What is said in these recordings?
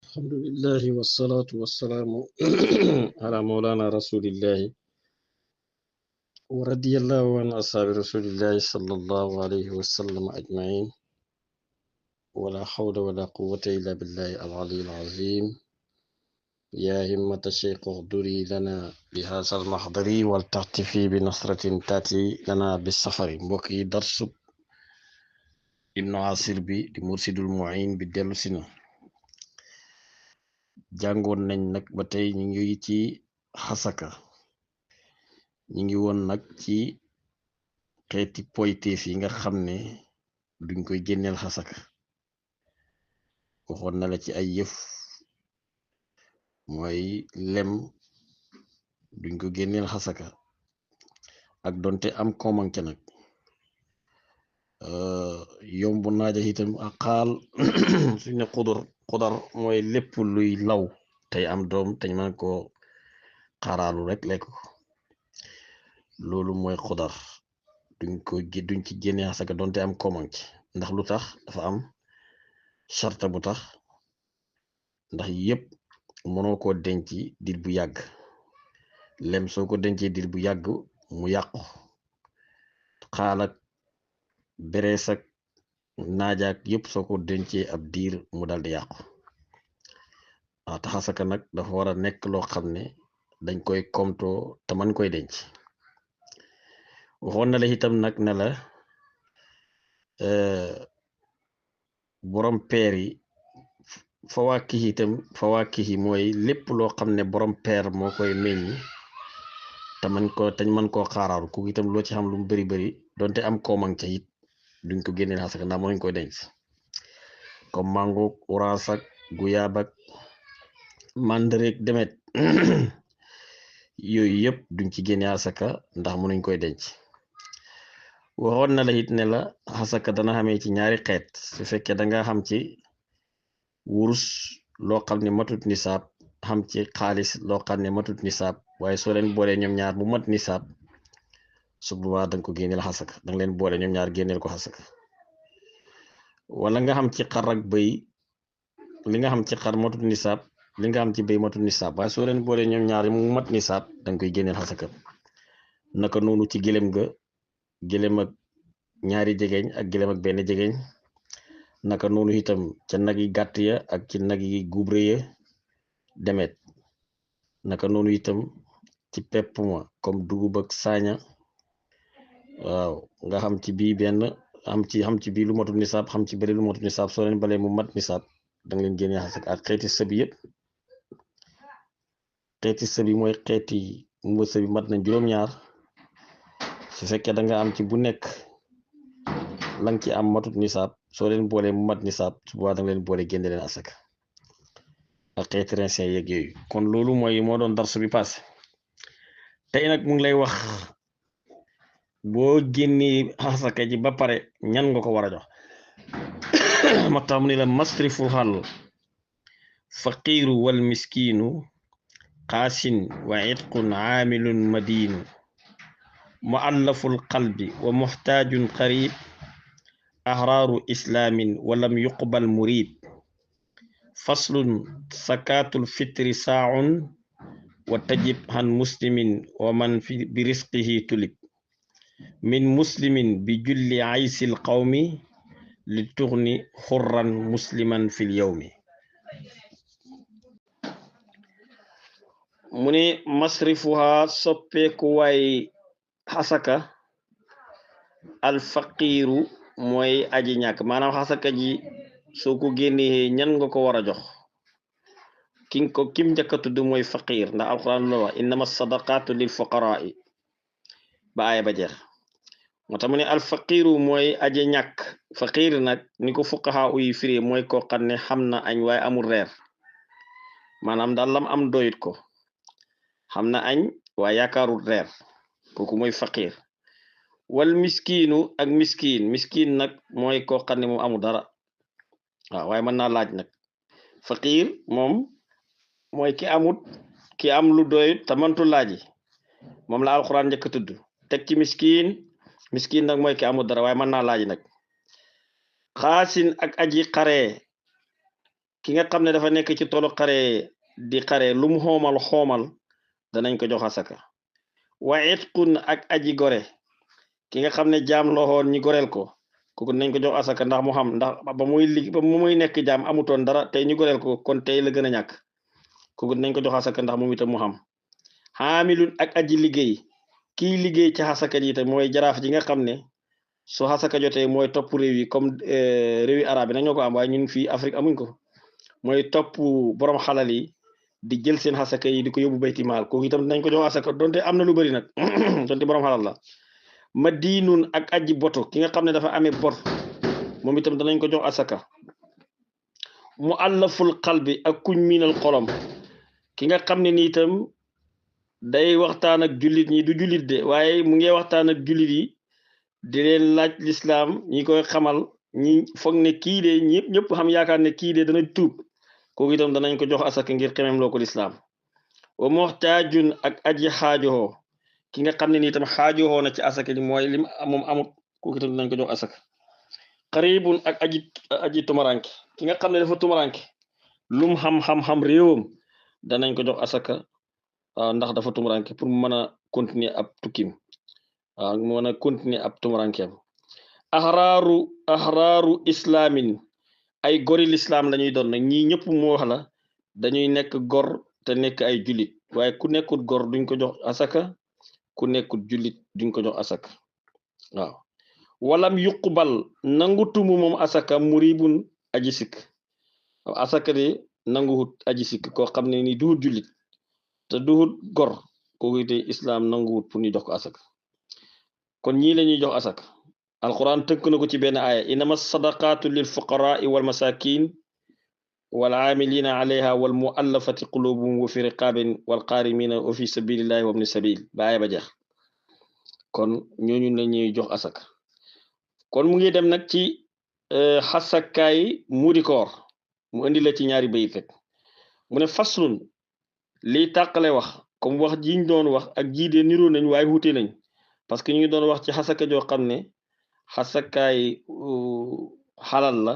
الحمد لله والصلاة والسلام على مولانا رسول الله ورضي الله عن أصحاب رسول الله صلى الله عليه وسلم أجمعين ولا حول ولا قوة إلا بالله العلي العظيم يا همة الشيخ اغدري لنا بهذا المحضر ولتعطفي بنصرة تأتي لنا بالسفر mbokki darsu Ibnu Asir bi di Mursidul Muin bi dellu si na jàngoon nañ nag ba tey ñu ngi ci xasaka ñu ngi woon nag ci xeeti poyteef yi nga xam ne duñ koy génneel xasaka waxoon na la ci ay yëf mooy lem duñ ko génneel xasaka ak donte am komanke nag yomb naaja itam ak xaal suñ ne xudar mooy lépp luy law tey am doom teñ mën ko xaaraalu rek lekk ko loolu mooy xudar duñ ci génne xasaka donte am komanke ndax lu tax dafa am sarta bu tax ndax yépp mënoo ko denc diir bu yàgg lem soo ko dencee diir bu yàgg mu yàqu xaalak berees ak naajaak yépp soo ko dencee ab diir mu daldi yàqu te xasaka nag dafa war a nekk loo xam ne dañ koy komtoo te man koy denc waxoon na la itam nag ne la borom peer yi fawaakih mooy lépp loo xam ne borom peer moo koy meññ te man koo xaaraaru ku itam loo ci xam lu mu bari donte am koomang ca it duñ ko génneel xasaka ndax mënuñ koy denc comme mango orange ak guyaab ak mandareek demet yooyu yëpp duñ ci génne xasaka ndax mënuñ koy denc waxoon na la it ne la xasaka dana xamee ci ñaari xeet su fekkee danga xam ci wurus loo xam ne matut nisaab xam ci xaalis loo xam ne matut nisaab waaye soo leen boolee ñoom ñaar mu mat nisaab su boobaa danga ko génneel xasaka danga leen boole ñoom ñaar génneel ko xasaka wala nga xam ci xar ak bëy li nga xam ci xar matut nisaab li nga xam ci bëy matut nisaab waaye soo leen boolee ñoom ñaar mu mat nisaab danga koy génneel xasaka naka noonu ci gëlem ak ñaari jegeñ ak gëlem ak benn jegeñ naka noonu itam ca nag yi gàtt ya ak ci nag yi gubre ya demet naka noonu itam ci pepp ma comme dugub ak saaña waaw nga xam ci bii benn xam ci bii lu matul nisaab xam ci bëri lu matul nisaab soo leen balee mu mat nisaab danga leen génnee xasaka ak xeeti sëb yëpp xeeti sëb yi mooy xeeti mu sëb yi mat na juróom-ñaar su fekkee danga am ci bu nekk lang ci am matut nisaab soo leen boolee mu mat nisaab su boobaa danga leen boole génne leen asaka ak xeeti rencin yeeg yooyu kon loolu moo doon darsu bi passé tey nag mu ngi lay wax boo génni xasaka ji ba pare ñan nga ko war a jox ma tax mu ne la masrifu xal faqiiru wal miskiinu xaasin wa itqun aamilun madiinu muallaful qalbi wa muxtaajun qarib ahraaru islaamin walam yuqbal murid faslun sakaatul fitri saaun wa tajib han muslimin wa man bi risqihi tulib min muslimin bi julli aysil qawmi li tugni xurran musliman fil yawmi mu ne masrifuha soppeeku waay xasaka alfaqiiru mooy aji ñàkk maanaam xasaka ji soo ko génnee ñan nga ko war a jox kim njëkk a tudd mooy faqiir ndax alquran la wax innama sadaqatu lil fuqaraai ba aaya ba jeex moo tax mu ne alfaqiiru mooy aji ñàkk faqiir nag ni ko fuqaha uyi firi mooy koo xam ne xam na añ waaye amul reer maanaam daal lam am doyut ko xam na añ waaye yaakaarul reer kooku mooy faqiir wal miskiinu ak miskiin nag mooy koo xam ne moom amul dara waaw waaye mën naa laaj nag faqiir moom mooy ki am lu doy te mëntu laaji moom la alxuraan njëkk a tudd teg ci miskiin nag mooy ki amul dara waaye mën naa laaji nag xaasin ak aji xaree ki nga xam ne dafa nekk ci tolu xare di xare lu mu xoomal danañ ko jox asaka wa itqun ak aji gore ki nga xam ne jaam loxoon ñi goreel ko kooku nañ ko jox asaka ndax mu xam ndax ba muy nekk jaam amutoon dara tey ñu goreel ko kon tey la gën a ñàkk kooku nañ ko jox asaka ndax moom itam mu xam xaamilun ak aji liggéey kii liggéey ci asaka ji itam mooy jaraaf ji nga xam ne su asaka jotee mooy topp réew yi comme réew yi arabe yi nag ñoo ko am waaye ñun fii Afrique amuñ ko mooy topp borom xalal yi di jël seen asaka yi di ko yóbbu bayti maal kooku itam nañ ko jox asaka donte am na lu bari nag donte borom xalal la ma diinun ak aji boto ki nga xam ne dafa amee bor moom itam danañ ko jox asaka mu àllaful xalbi ak kuñ miinal xolom ki nga xam ne ni itam day waxtaan ak jullit ñi du jullit de waaye mu ngi waxtaan ak jullit yi di leen laaj lislaam ñi koy xamal ñi foog ne kii de ñëpp xam yaakaar ne kii de dana tuub kooku itam danañ ko jox asaka ngir xemem loo ko lislaam wa muxtaajun ak aji xaajoxoo ki nga xam ne ni itam xaajoxoo na ci asaka ji mooy lim moom amut kooku itam danañ ko jox asaka xaribun ak aji tumaranke ki nga xam ne dafa tumaranke lum xam réewam danañ ko jox asaka ndax dafa tumaranke pour mu mën a continuer ab tukkim mu mën a continuer ab tumarankeem axraaru islaamin ay gori lislaam lañuy doon nag ñii ñëpp mu wax la dañuy nekk gor te nekk ay jullit waaye ku nekkut gor duñ ko jox asaka ku nekkut jullit duñ ko jox asaka waaw walam yuqbal nangutumu moom asaka muribun aji sikk asaka de nanguwut aji sikk koo xam ne ni duhut jullit te duhut gor kooku te islam nanguwut pour ñu jox ko asaka kon ñii la ñuy jox asaka alquran tënk na ko ci benn aaya inama sadaqatu lil fuqaraa wal masakin wal aamilina alayha wal muallafati qulubuhum wa fi riqabin wal qarimina wa fi sabilillahi wa ibni sabil ba aaya ba jeex kon ñooñu la ñuy jox asaka kon mu ngi dem nag ci xasakaay muudi koor mu indi la ci ñaari bayit rek mu ne faslun liy tàqale wax comme wax jiñ doon wax ak jii de niroo nañ waaye wuute nañ parce que ñu ngi doon wax ci xasaka joo xam ne xasakaay xalal la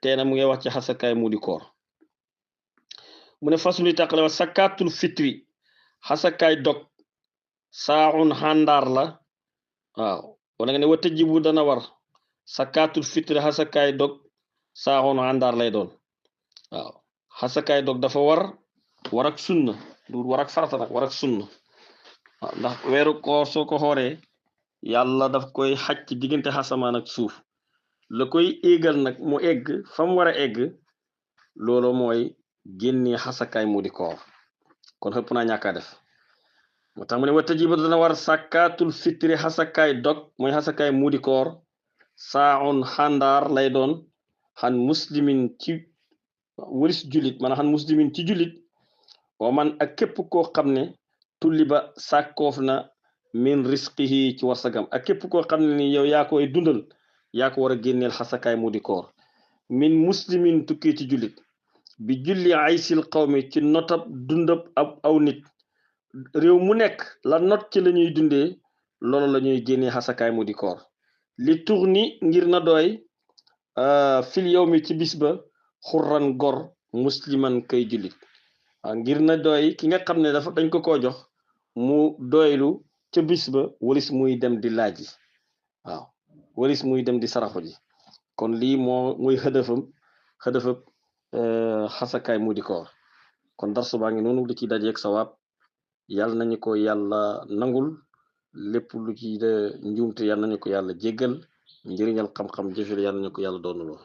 teena mu ngi wax ci xasakaay muudi koor mu ne faslun liy tàqale wax sakaatul fitri xasakaay dog saaxun xàndaar la waaw wala nga ne wa tëjibu dana war sakaatul fitri xasakaay dog saaxun xàndaar lay doon waaw xasakaay dog dafa war ak sunna du war ak farata nag war ak sunna waaw ndax weeru koor soo ko xooree yàlla daf koy xaj ci diggante xasamaan ak suuf la koy éegal nag mu egg fa mu war a egg loolu mooy génnee xasakaay mu di koor kon xëpp naa ñàkkaa def moo tax mu ne wata jiba dana war sakaatul fitri xasakaay dog mooy xasakaay mu di koor saaxun xàndaar lay doon xan muslimin ci wëris jullit maanaam xan muslimin ci jullit wa man ak képp koo xam ne tulli ba sàkkoof na min risqihi ci warsagam ak képp koo xam ne ni yow yaa koy dundal yaa ko war a génneel xasakaay mu di koor min muslimin tukkee ci jullit bi julli aysil qawmi ci notab dundab aw nit réew mu nekk la not ci la ñuy dundee loolu la ñuy génnee xasakaay mu di koor li tourni ngir na doy fil yow mi ci bis ba xurran gor musliman kay jullit waaw ngir na doy ki nga xam ne dañ ko jox mu doylu ca bis ba walis muy dem di laaji waaw walis muy dem di saraxu ji kon lii muy xëdëfam xasakaay mu di koor kon darsu baa ngi noonu li ci dajeeg sawaab yàlla nañu ko yàlla nangul lépp lu ci de njuumte yàlla nañu ko yàlla jéggal njëriñal xam-xam jëfel yàlla nañu ko yàlla doonuloo